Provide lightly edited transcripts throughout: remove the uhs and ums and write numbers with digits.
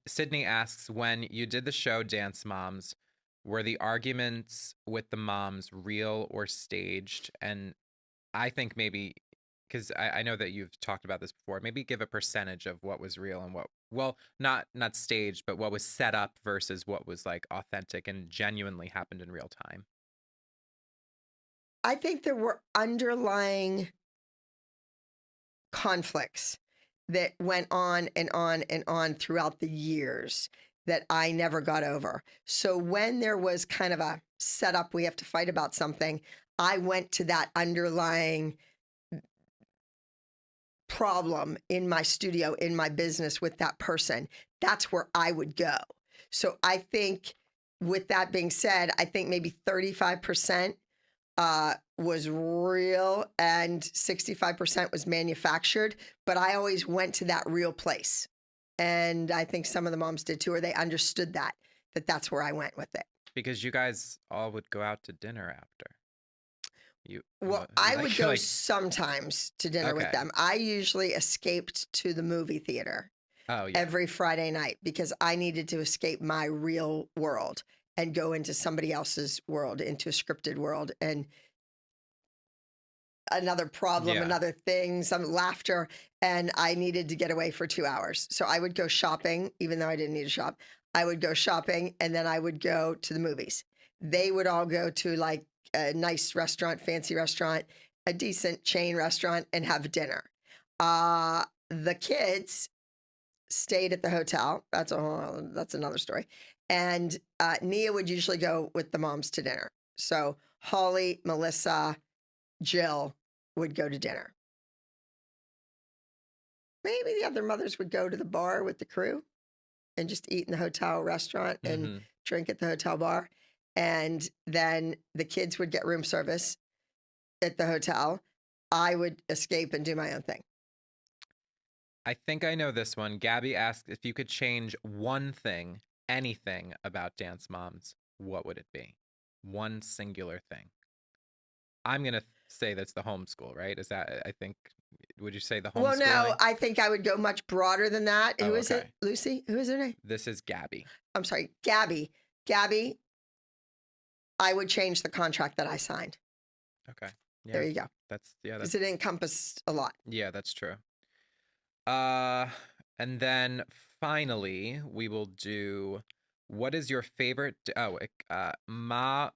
Sydney asks, when you did the show Dance Moms, were the arguments with the moms real or staged? And I think maybe, because I know that you've talked about this before, maybe give a percentage of what was real and what, well, not staged, but what was set up versus what was like authentic and genuinely happened in real time. I think there were underlying conflicts that went on and on and on throughout the years that I never got over. So when there was kind of a setup, we have to fight about something, I went to that underlying problem in my studio, in my business with that person. That's where I would go. So I think, with that being said, I think maybe 35% was real and 65% was manufactured, but I always went to that real place. And I think some of the moms did too, or they understood that that's where I went with it. Because you guys all would go out to dinner after. Well, I would go sometimes to dinner with Okay. them. I usually escaped to the movie theater Oh, yeah. every Friday night because I needed to escape my real world and go into somebody else's world, into a scripted world, and another problem, Yeah. another thing, some laughter, and I needed to get away for 2 hours. So I would go shopping, even though I didn't need to shop. I would go shopping, and then I would go to the movies. They would all go to like a nice restaurant, fancy restaurant, a decent chain restaurant, and have dinner. The kids stayed at the hotel. That's another story. And Nia would usually go with the moms to dinner. So Holly, Melissa, Jill would go to dinner. Maybe the other mothers would go to the bar with the crew and just eat in the hotel restaurant and drink at the hotel bar. And then the kids would get room service at the hotel. I would escape and do my own thing. I think I know this one. Gabby asked if you could change one thing, anything about Dance Moms, what would it be? One singular thing. I'm going to say that's the homeschool, right? Is that, I think, would you say the homeschooling? Well, no, I think I would go much broader than that. Oh, Who is it? Lucy? Who is her name? This is Gabby. I'm sorry, Gabby. Gabby, I would change the contract that I signed. Okay. Yeah. There you go. That's because it encompassed a lot. Yeah, that's true. And then finally, we will do, what is your favorite? Ma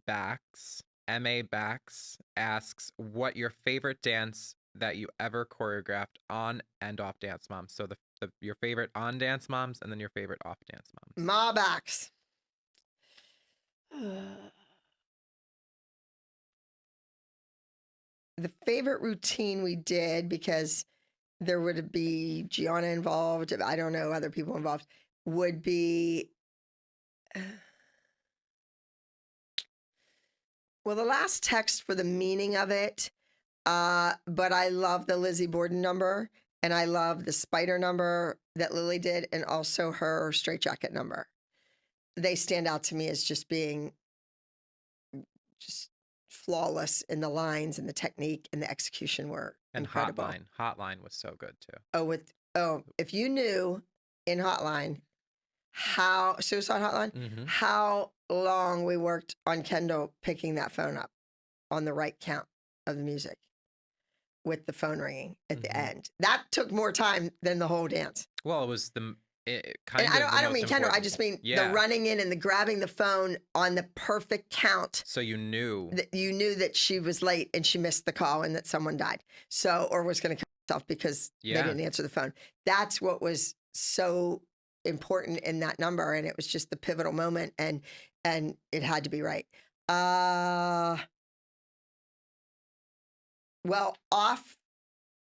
Bax, M.A. Bax asks, what your favorite dance that you ever choreographed on and off Dance Moms. So your favorite on Dance Moms and then your favorite off Dance Moms. Ma Bax. The favorite routine we did, because there would be Gianna involved, I don't know, other people involved, would be, well, the last text for the meaning of it, but I love the Lizzie Borden number, and I love the spider number that Lily did, and also her straitjacket number. They stand out to me as just being just flawless in the lines and the technique and the execution were incredible. Hotline was so good too. If you knew in Hotline how Suicide Hotline, how long we worked on Kendall picking that phone up on the right count of the music with the phone ringing at the end. That took more time than the whole dance. Well, it was I don't mean Kendall. I just mean the running in and the grabbing the phone on the perfect count. So you knew that she was late and she missed the call and that someone died. So, or was going to kill herself because they didn't answer the phone. That's what was so important in that number, and it was just the pivotal moment, and it had to be right. Well, off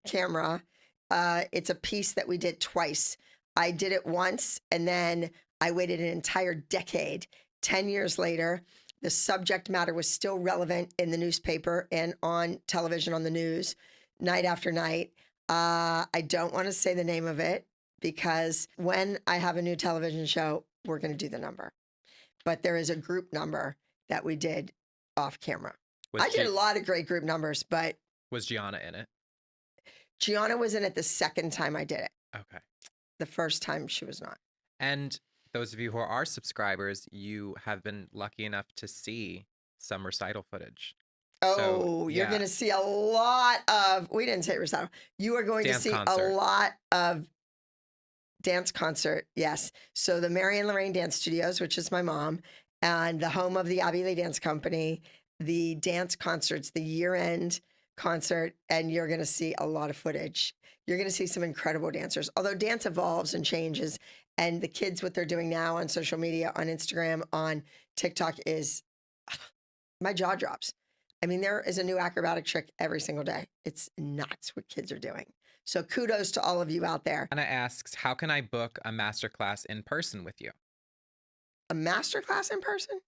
camera, it's a piece that we did twice. I did it once, and then I waited an entire decade. 10 years later, the subject matter was still relevant in the newspaper and on television, on the news, night after night. I don't want to say the name of it, because when I have a new television show, we're going to do the number. But there is a group number that we did off camera. I did a lot of great group numbers, but... Was Gianna in it? Gianna was in it the second time I did it. Okay. The first time she was not. And those of you who are our subscribers, you have been lucky enough to see some recital footage. So, Oh, you're yeah, going to see a lot of, we didn't say recital. You are going to dance see a concert. lot of dance concert. Yes. So the Mary and Lorraine Dance Studios, which is my mom, and the home of the Abbey Lee Dance Company, the dance concerts, the year-end concert, and you're going to see a lot of footage. You're going to see some incredible dancers. Although dance evolves and changes, and the kids, what they're doing now on social media, on Instagram, on TikTok is my jaw drops. I mean, there is a new acrobatic trick every single day. It's nuts what kids are doing. So kudos to all of you out there. Anna asks, how can I book a masterclass in person with you? A master class in person?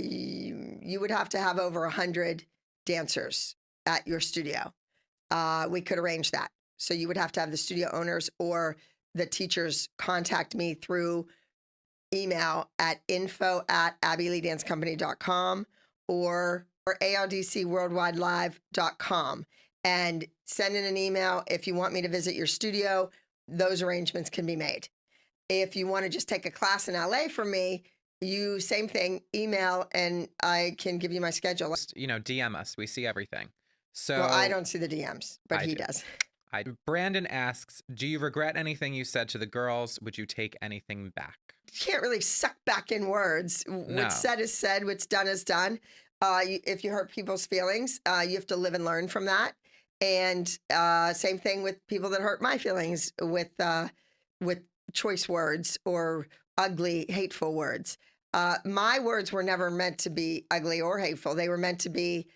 You would have to have over 100 dancers at your studio. We could arrange that. So you would have to have the studio owners or the teachers contact me through email at info@abbeyleedancecompany.com or aldcworldwidelive.com and send in an email if you want me to visit your studio. Those arrangements can be made. If you want to just take a class in LA from me, you same thing, email and I can give you my schedule. DM us. We see everything. So Well, I don't see the DMs, but he does. Brandon asks, do you regret anything you said to the girls? Would you take anything back? You can't really suck back in words. No. What's said is said. What's done is done. If you hurt people's feelings, you have to live and learn from that. And same thing with people that hurt my feelings with choice words or ugly, hateful words. My words were never meant to be ugly or hateful. They were meant to be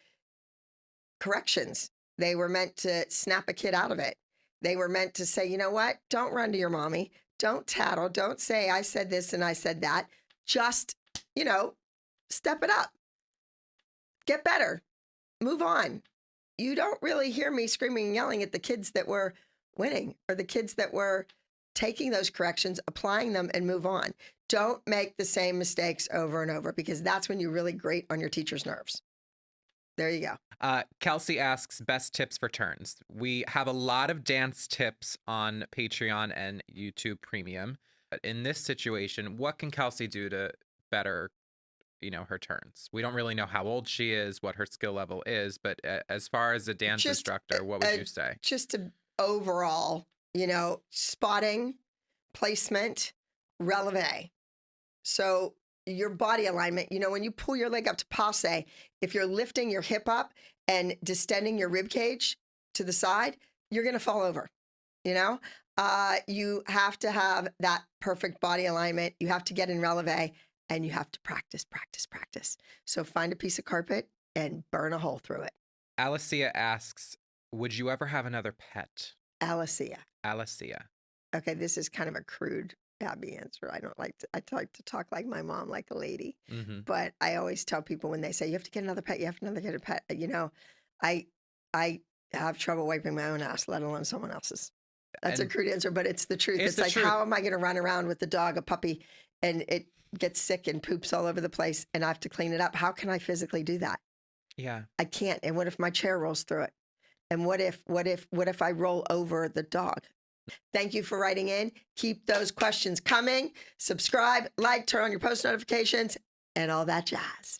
corrections. They were meant to snap a kid out of it. They were meant to say, you know what? Don't run to your mommy. Don't tattle. Don't say, I said this and I said that. Just, step it up. Get better. Move on. You don't really hear me screaming and yelling at the kids that were winning or the kids that were taking those corrections, applying them, and move on. Don't make the same mistakes over and over because that's when you really grate on your teacher's nerves. There you go. Kelsey asks, best tips for turns. We have a lot of dance tips on Patreon and YouTube Premium. But in this situation, what can Kelsey do to better, her turns? We don't really know how old she is, what her skill level is, but as far as a dance instructor, what would you say? Just overall, spotting, placement, releve. So your body alignment, when you pull your leg up to passe, if you're lifting your hip up and distending your rib cage to the side, you're going to fall over. You have to have that perfect body alignment. You have to get in releve and you have to practice, practice, practice. So find a piece of carpet and burn a hole through it. Alicia asks, would you ever have another pet? Alicia. Okay, this is kind of a crude Abby answer. I like to talk like my mom, like a lady. Mm-hmm. But I always tell people when they say, you have to get another pet, get a pet. I have trouble wiping my own ass, let alone someone else's. That's a crude answer, but it's the truth. It's like, how am I going to run around with the dog, a puppy, and it gets sick and poops all over the place and I have to clean it up? How can I physically do that? Yeah. I can't. And what if my chair rolls through it? And what if I roll over the dog? Thank you for writing in. Keep those questions coming. Subscribe, like, turn on your post notifications, and all that jazz.